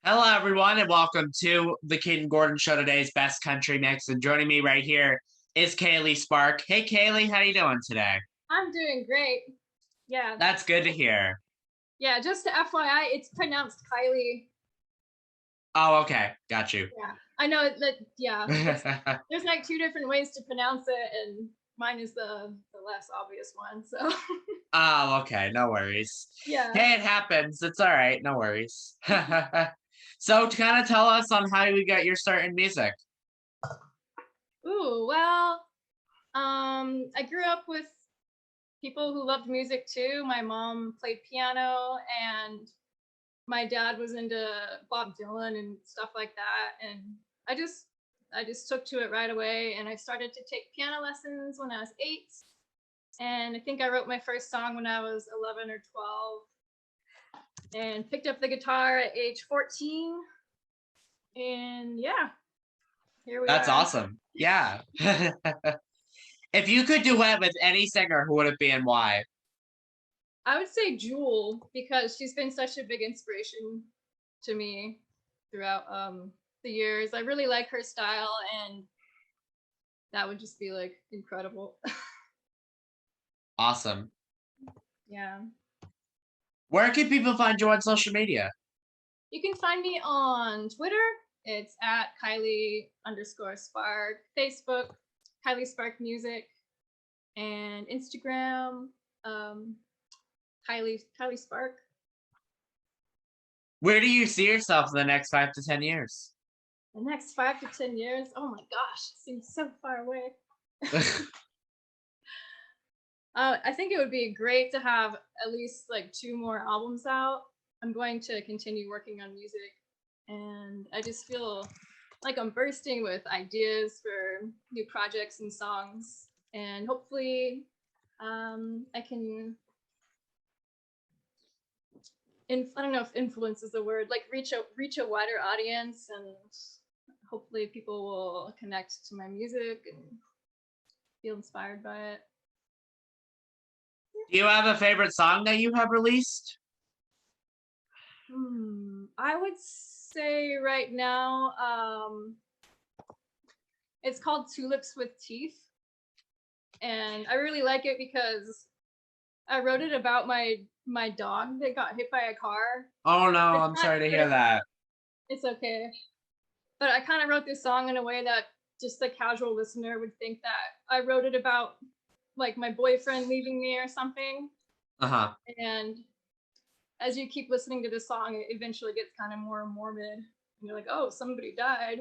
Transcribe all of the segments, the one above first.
Hello, everyone, and welcome to the Kayden Gordon Show, today's best country mix. And joining me right here is Kaylee Spark. Hey, Kaylee, how you doing today? I'm doing great. Yeah. That's good to hear. Yeah, just to FYI, it's pronounced Kylie. Oh, okay, got you. Yeah. I know that there's like two different ways to pronounce it and mine is the less obvious one. So Oh, okay, no worries. yeah. Hey, it happens. It's all right, no worries. So, to kind of tell us on how you got your start in music. Ooh, well, I grew up with people who loved music too. My mom played piano and my dad was into Bob Dylan and stuff like that, and I just I just took to it right away, and I started to take piano lessons when I was 8, and I think I wrote my first song when I was 11 or 12, and picked up the guitar at age 14, and yeah, here we That's are. awesome. Yeah. If you could duet with any singer, who would it be and why? I would say Jewel because she's been such a big inspiration to me throughout the years. I really like her style, and that would just be like incredible. Awesome. Yeah. Where can people find you on social media? You can find me on Twitter. It's at Kailee_Spark. Facebook, Kailee Spark Music, and Instagram, um, Kailee Spark. Where do you see yourself in the next 5 to 10 years? The next 5 to 10 years. Oh my gosh, it seems so far away. I think it would be great to have at least like 2 more albums out. I'm going to continue working on music, and I just feel like I'm bursting with ideas for new projects and songs. And hopefully, I can. I don't know if influence is the word. Like reach a wider audience, and hopefully people will connect to my music and feel inspired by it. Do you have a favorite song that you have released? I would say right now, it's called Tulips with Teeth, and I really like it because I wrote it about my dog that got hit by a car. Oh no, It's I'm not, sorry to but hear that. it's okay. But I kind of wrote this song in a way that just a casual listener would think that I wrote it about like my boyfriend leaving me or something. Uh-huh. And as you keep listening to this song, it eventually gets kind of more morbid. And you're like, oh, somebody died.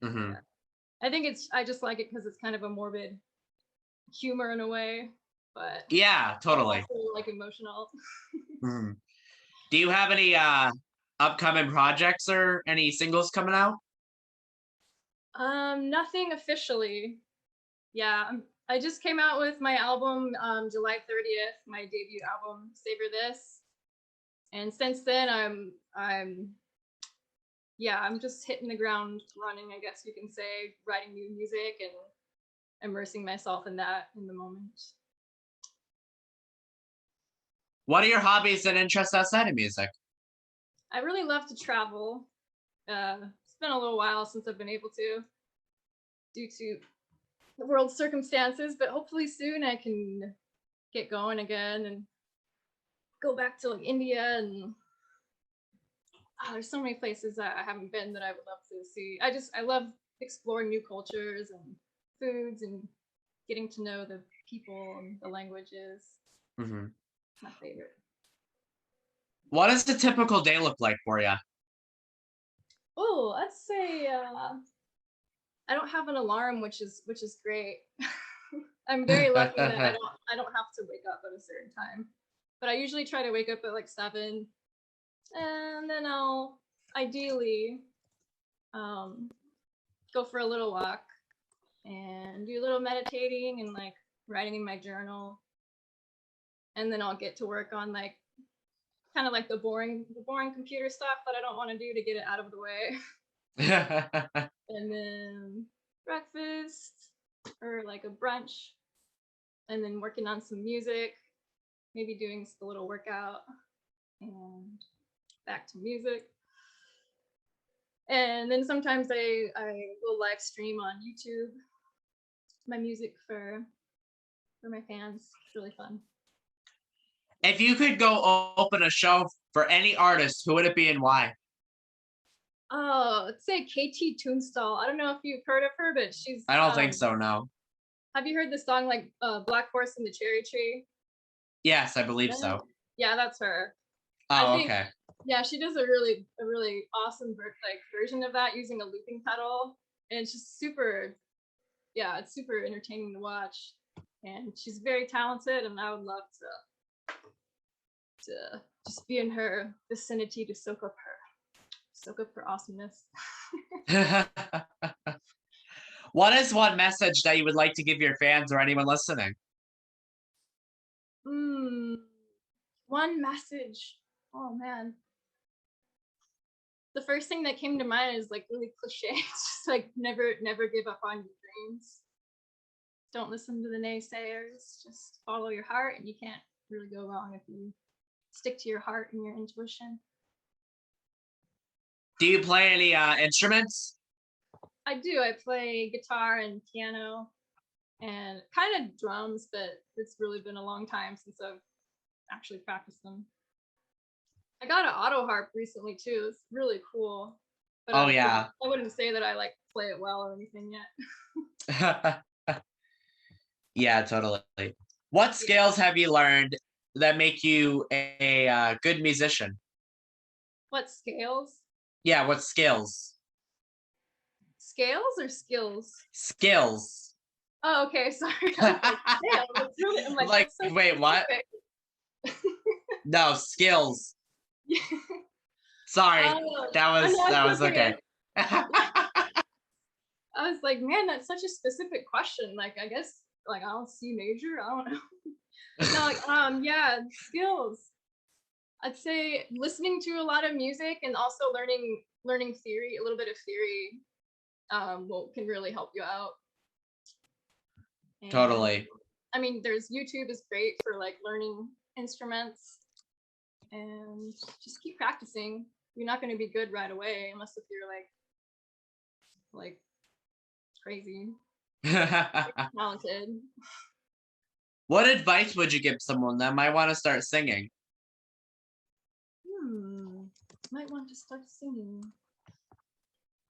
Mm-hmm. Yeah. I just like it because it's kind of a morbid humor in a way, but Yeah, totally. also like emotional. Hmm. Do you have any upcoming projects or any singles coming out? Nothing officially. Yeah, I just came out with my album July 30th, my debut album, Savor This. And since then I'm just hitting the ground running, I guess you can say, writing new music and immersing myself in that in the moment. What are your hobbies and interests outside of music? I really love to travel. It's been a little while since I've been able to due to the world's circumstances, but hopefully soon I can get going again and go back to like India and there's so many places that I haven't been that I would love to see. I love exploring new cultures and foods and getting to know the people and the languages. Mm-hmm. My favorite. What does the typical day look like for you? Oh, let's say I don't have an alarm, which is great. I'm very lucky that I don't have to wake up at a certain time. But I usually try to wake up at like 7, and then I'll ideally um, go for a little walk and do a little meditating and like writing in my journal, and then I'll get to work on like kind of like the boring computer stuff that I don't want to do to get it out of the way. And then breakfast or like a brunch, and then working on some music, maybe doing a little workout, and back to music. And then sometimes I will live stream on YouTube my music for my fans. It's really fun. If you could go open a show for any artist, who would it be and why? Oh, let's say KT Toonstall. I don't know if you've heard of her, but she's I don't think so, no. have you heard the song like Black Horse and the Cherry Tree? Yes, I believe so. Yeah, that's her. I Oh, think okay. yeah, she does a really awesome version of that using a looping pedal, and it's just super. Yeah, it's super entertaining to watch, and she's very talented, and I would love to just be in her vicinity to soak up her awesomeness. What is one message that you would like to give your fans or anyone listening? One message. Oh man. The first thing that came to mind is like really cliche. It's just like never give up on your dreams. Don't listen to the naysayers. Just follow your heart, and you can't really go wrong if you stick to your heart and your intuition. Do you play any instruments? I do. I play guitar and piano and kind of drums, but it's really been a long time since I've actually practiced them. I got an auto harp recently too. It's really cool. But Oh, yeah. I wouldn't say that I like play it well or anything yet. Yeah, totally. What skills have you learned that make you a good musician? What scales? Yeah, what skills? Scales or skills? Skills. Oh, okay. Sorry. I'm like, like, so wait, what? No, skills. Sorry, that was okay. I was like, man, that's such a specific question. Like, I guess, like, I'll C major. I don't know. No, like, yeah, skills. I'd say listening to a lot of music and also learning theory, a little bit of theory, can really help you out. And, Totally. I mean, there's YouTube is great for like learning instruments, and just keep practicing. You're not going to be good right away unless if you're like crazy talented. What advice would you give someone that might want to start singing? Might want to start singing.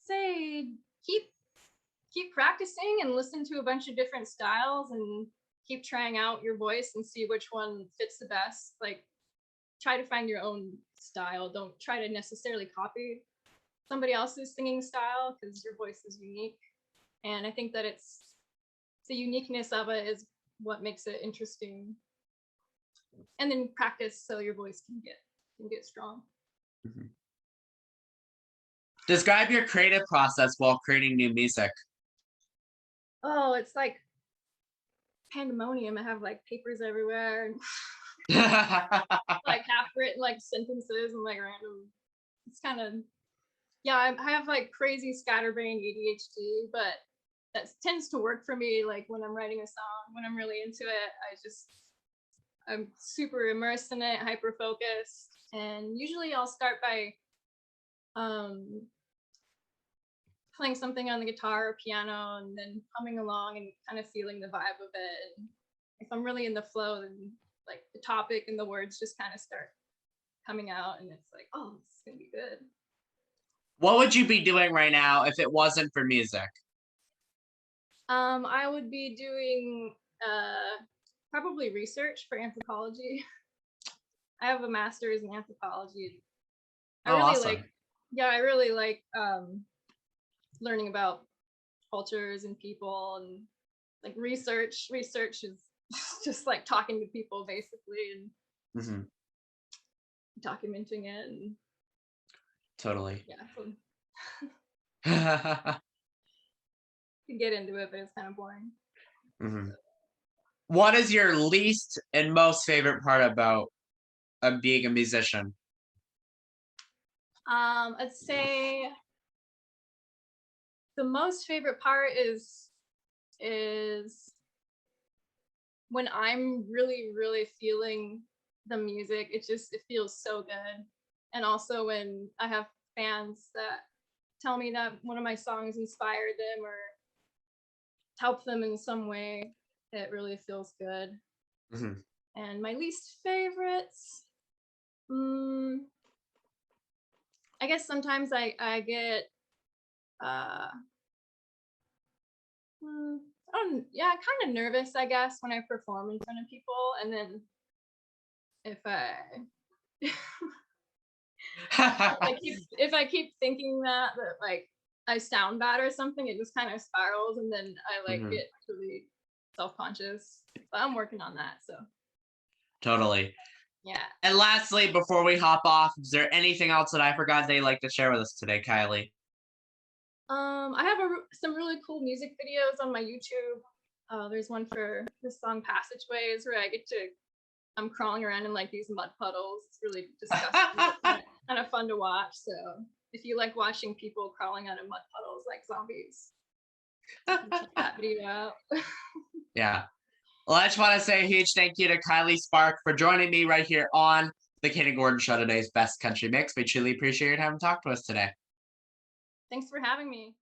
Say keep practicing and listen to a bunch of different styles and keep trying out your voice and see which one fits the best. Like, try to find your own style. Don't try to necessarily copy somebody else's singing style because your voice is unique. And I think that it's the uniqueness of it is what makes it interesting. And then practice so your voice can get strong. Mm-hmm. Describe your creative process while creating new music. Oh, it's like pandemonium. I have like papers everywhere and like half written like sentences and like random. It's kind of, yeah, I have like crazy scatterbrain ADHD, but that tends to work for me. Like when I'm writing a song, when I'm really into it, I'm super immersed in it, hyper focused, and usually I'll start by playing something on the guitar or piano and then humming along and kind of feeling the vibe of it. And if I'm really in the flow, then like the topic and the words just kind of start coming out, and it's like, oh, this is gonna be good. What would you be doing right now if it wasn't for music? I would be doing probably research for anthropology. I have a master's in anthropology. Awesome. I really like learning about cultures and people, and like research is just like talking to people basically and documenting it. And totally. Yeah, you can get into it, but it's kind of boring. What is your least and most favorite part about being a musician? I'd say the most favorite part is when I'm really feeling the music. It feels so good. And also when I have fans that tell me that one of my songs inspired them or helped them in some way, it really feels good. Mhm. And my least favorites, mm, I guess sometimes I get uh yeah, kind of nervous, I guess, when I perform in front of people, and then if I if I keep thinking that like I sound bad or something, it just kind of spirals, and then I like Mhm. get really self conscious. But I'm working on that, so Totally. yeah. And lastly, before we hop off, is there anything else that I forgot that you'd like to share with us today, Kylie? I have some really cool music videos on my YouTube. There's one for the song Passageways where I'm crawling around in like these mud puddles. It's really disgusting, but kind of fun to watch. So if you like watching people crawling out of mud puddles like zombies, check that video out. Yeah. Well, I just want to say a huge thank you to Kylie Spark for joining me right here on the Kayden Gordon Show, today's Best Country Mix. We truly appreciate having talked to us today. Thanks for having me.